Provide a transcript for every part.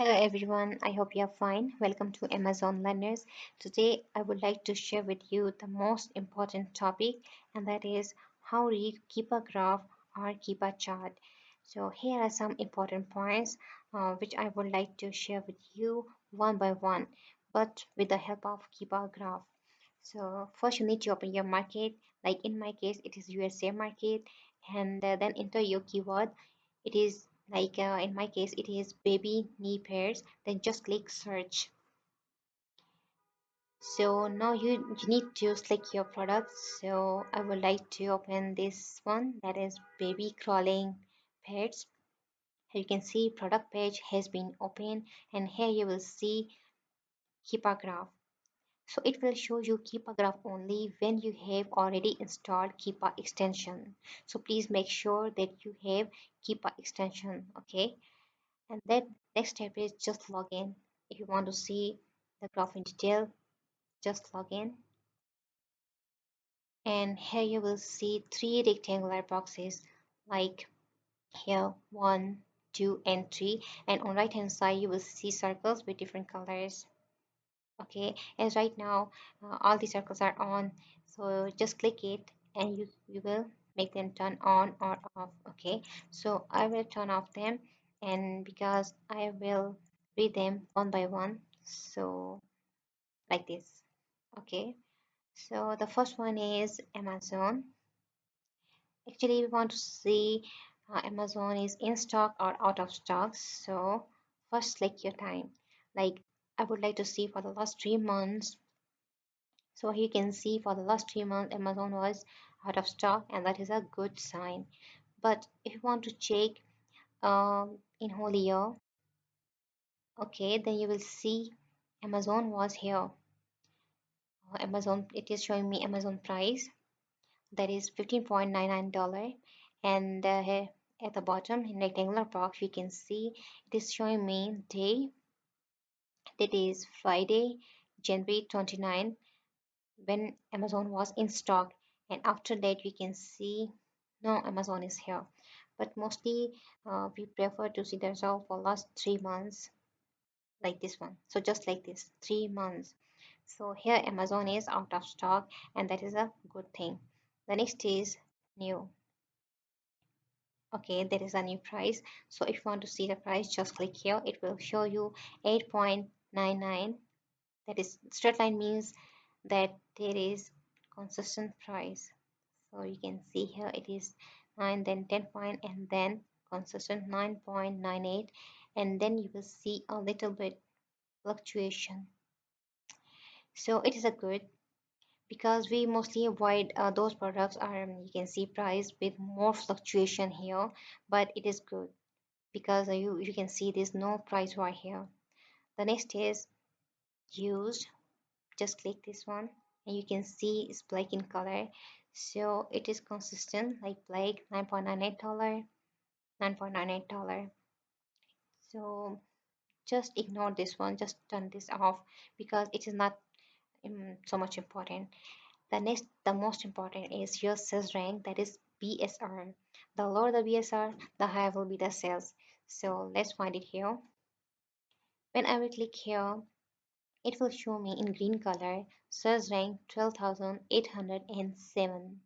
Hello everyone, I hope you are fine. Welcome to Amazon Learners. Today I would like to share with you the most important topic, and that is how to keep a graph or keep a chart. So here are some important points which I would like to share with you one by one, but with the help of Keepa Graph. So first you need to open your market. Like in my case, it is USA market, and then enter your keyword. It is like in my case, it is baby knee pairs. Then just click search. So now you need to select your product. So I would like to open this one, that is baby crawling pairs. Here you can see product page has been opened, and here you will see Keepa Graph. So it will show you Keepa Graph only when you have already installed Keepa extension. So please make sure that you have Keepa extension, okay? And then next step is just log in. If you want to see the graph in detail, just log in. And here you will see three rectangular boxes, like here 1, 2, and 3. And on right hand side you will see circles with different colors. Okay, as right now all the circles are on, so just click it and you will make them turn on or off. Okay, so I will turn off them, and because I will read them one by one, so like this. Okay, so the first one is Amazon. Actually we want to see Amazon is in stock or out of stock. So first select your time, like I would like to see for the last 3 months. So you can see for the last 3 months Amazon was out of stock, and that is a good sign. But if you want to check in whole year, okay, then you will see Amazon was here. Amazon, it is showing me Amazon price, that is $15.99, and here at the bottom in rectangular box you can see it is showing me day, that is Friday, January 29, when Amazon was in stock, and after that we can see no Amazon is here. But mostly we prefer to see the result for last 3 months, like this one. So just like this, 3 months. So here Amazon is out of stock, and that is a good thing. The next is new. Okay, there is a new price. So if you want to see the price, just click here. It will show you 8.99. That is straight line, means that there is consistent price. So you can see here it is 9, then 10 point, and then consistent 9.98, and then you will see a little bit fluctuation. So it is a good, because we mostly avoid those products are, you can see price with more fluctuation here, but it is good because you can see there's no price right here. The next is used. Just click this one and you can see it's black in color, so it is consistent, like black, $9.98, $9.98. So just ignore this one, just turn this off because it is not so much important. The most important is your sales rank, that is BSR. The lower the BSR, the higher will be the sales. So let's find it here. When I will click here, it will show me in green color sales rank 12,807.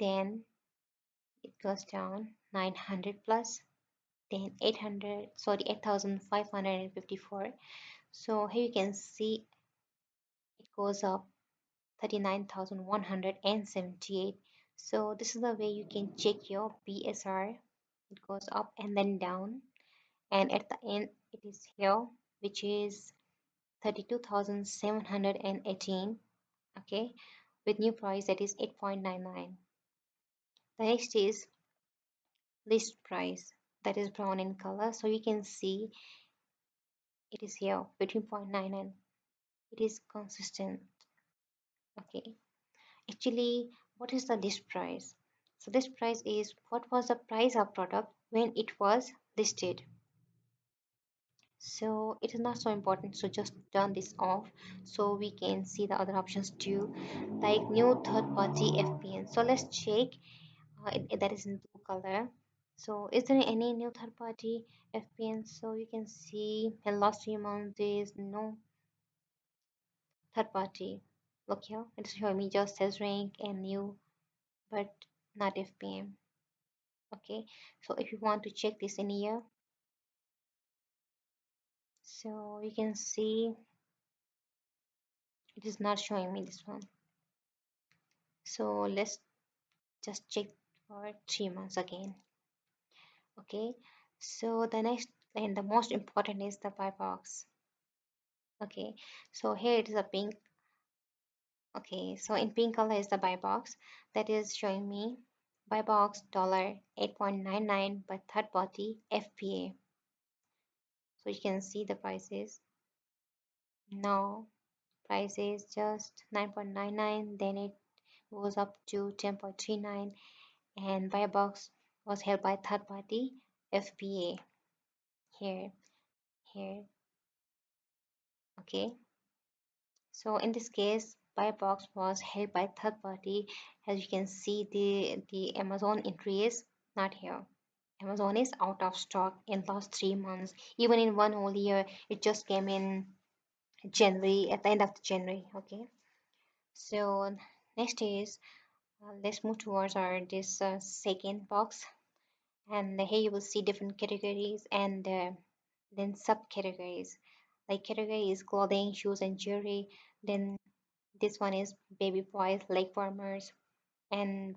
Then it goes down 900 plus, then 800, sorry, 8,554. So here you can see it goes up 39,178. So this is the way you can check your BSR. It goes up and then down, and at the end it is here, which is 32,718. Okay, with new price, that is 8.99. The next is list price, that is brown in color, so you can see it is here between 0.99. It is consistent. Okay, actually what is the list price? So list price is what was the price of product when it was listed. So it is not so important, so just turn this off so we can see the other options too, like new third party FPN. So let's check that is in blue color. So is there any new third party FPN? So you can see in last 3 months there is no third party. Look here, it's showing me just says rank and new, but not FPM. Okay, so if you want to check this in here, so you can see it is not showing me this one. So let's just check for 3 months again. Okay, so the next and the most important is the buy box. Okay, so here it is a pink. Okay, so in pink color is the buy box that is showing me buy box $8.99 by third party FPA. So you can see the prices. Now price is just 9.99, then it goes up to 10.39, and buy box was held by third party FPA here, here. Okay, so in this case buy box was held by third party. As you can see, the Amazon entry is not here. Amazon is out of stock in last 3 months. Even in one whole year, it just came in January, at the end of the January. Okay, so next is let's move towards our this second box, and here you will see different categories and then subcategories. Like category is clothing, shoes, and jewelry. Then this one is baby boys, leg warmers, and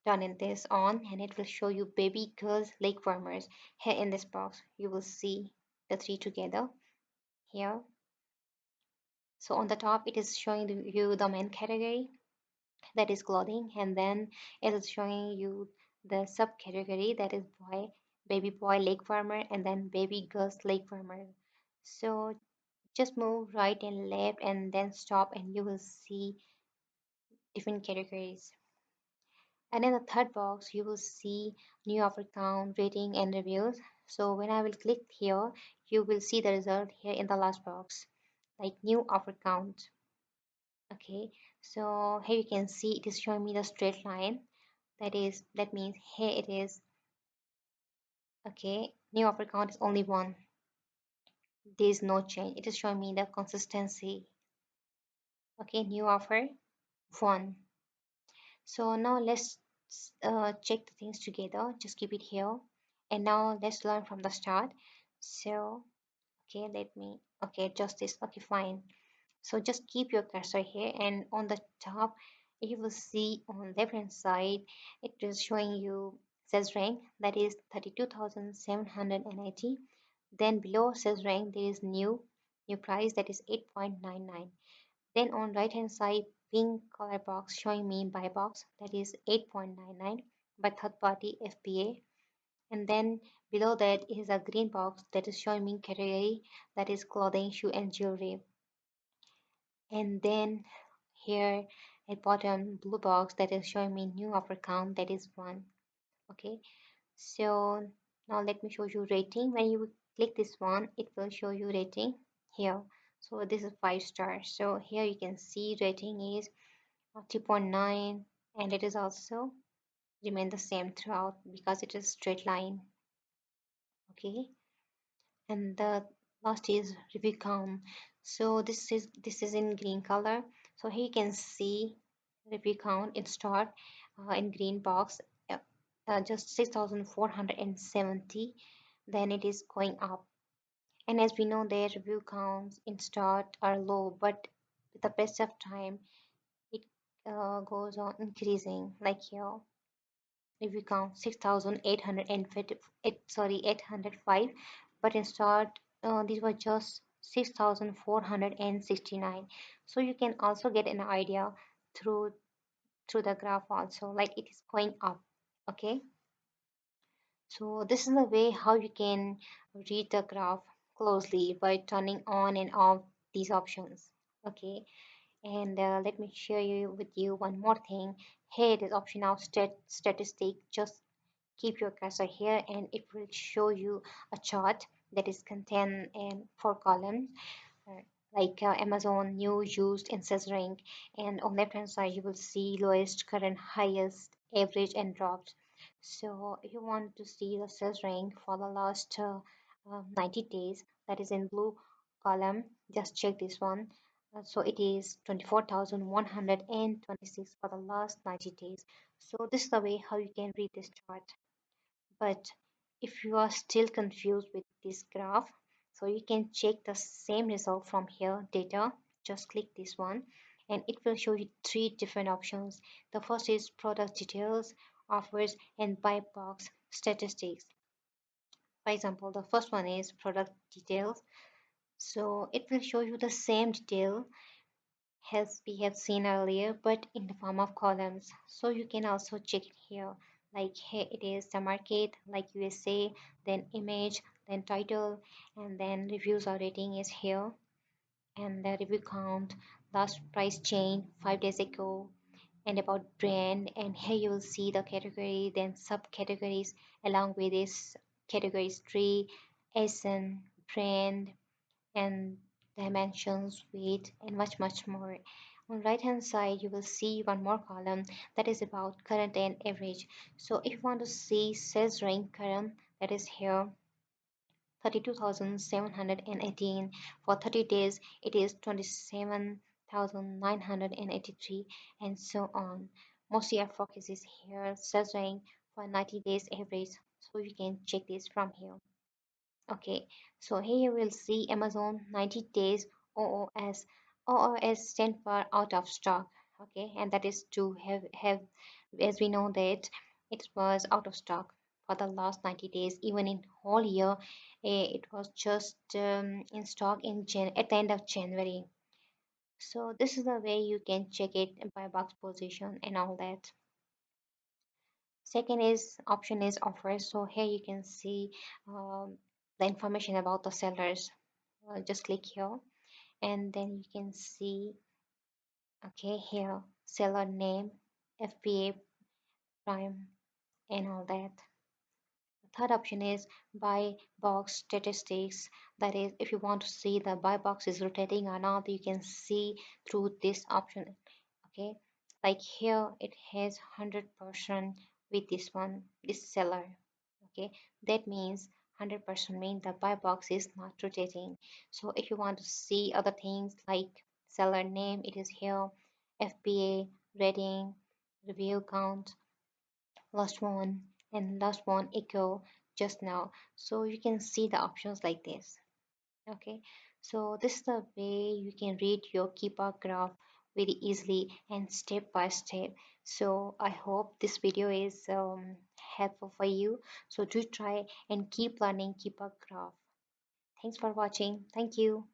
turning this on, and it will show you baby girls leg warmers. Here in this box, you will see the three together here. So on the top, it is showing you the main category, that is clothing, and then it is showing you the subcategory, that is baby boy leg warmer, and then baby girls leg warmer. So just move right and left and then stop, and you will see different categories. And in the third box, you will see new offer count, rating, and reviews. So when I will click here, you will see the result here in the last box, like new offer count. Okay, so here you can see it is showing me the straight line. That means here it is. Okay, new offer count is only one. There is no change. It is showing me the consistency. Okay, new offer one. So now let's check the things together. Just keep it here. And now let's learn from the start. So, okay, okay, just this. Okay, fine. So just keep your cursor here, and on the top, you will see on left hand side, it is showing you says rank, that is 32,780. Then below says rank, there is new price, that is 8.99. Then on right hand side, pink color box showing me buy box, that is 8.99 by third party FPA. And then below that is a green box that is showing me category, that is clothing, shoe, and jewelry. And then here at bottom blue box that is showing me new offer count, that is one. Okay, so now let me show you rating. When you click this one, it will show you rating here. So this is 5 stars. So here you can see rating is 3.9, and it is also remain the same throughout because it is straight line. Okay, and the last is review count. So this is in green color. So here you can see review count in start in green box, uh, just 6,470. Then it is going up, and as we know, their review counts in start are low, but with the best of time it goes on increasing, like here if we count 6,858, sorry, 805, but in start these were just 6,469. So you can also get an idea through the graph also, like it is going up. Okay, so this is the way how you can read the graph closely by turning on and off these options. Okay, and let me share you with you one more thing. Here it is option of statistic. Just keep your cursor here, and it will show you a chart that is contained in 4 columns, uh, like Amazon, new, used, and says rank. And on left hand side, you will see lowest, current, highest, average, and drops. So if you want to see the sales rank for the last 90 days, that is in blue column, just check this one. So it is 24,126 for the last 90 days. So this is the way how you can read this chart. But if you are still confused with this graph, so you can check the same result from here, data. Just click this one and it will show you three different options. The first is product details, offers, and buy box statistics. For example, the first one is product details. So it will show you the same detail as we have seen earlier, but in the form of columns. So you can also check it here. Like here it is the market, like USA, then image, then title, and then reviews or rating is here, and the review count, last price change 5 days ago, and about brand. And here you will see the category, then subcategories along with this categories tree, SN, brand, and dimensions, weight, and much more. On right hand side, you will see one more column that is about current and average. So if you want to see sales rank current, that is here 32,718. For 30 days it is 27,983, and so on. Mostly our focus is here sales rank for 90 days average, so you can check this from here. Okay, so here you will see Amazon 90 days OOS. OOS stand for out of stock. Okay, and that is to have as we know that it was out of stock for the last 90 days. Even in whole year, it was just in stock in at the end of January. So this is the way you can check it by box position and all that. Second is option is offers. So here you can see the information about the sellers. Just click here and then you can see, okay, here seller name, FBA, prime, and all that. The third option is buy box statistics. That is, if you want to see the buy box is rotating or not, you can see through this option. Okay, like here it has 100% with this one, this seller. Okay, that means 100% mean the buy box is not rotating. So if you want to see other things like seller name, it is here, FBA, rating, review count, last one, and last one echo just now. So you can see the options like this. Okay, so this is the way you can read your Keepa graph very easily and step by step. So I hope this video is helpful for you. So do try and keep learning Keepa graph. Thanks for watching. Thank you.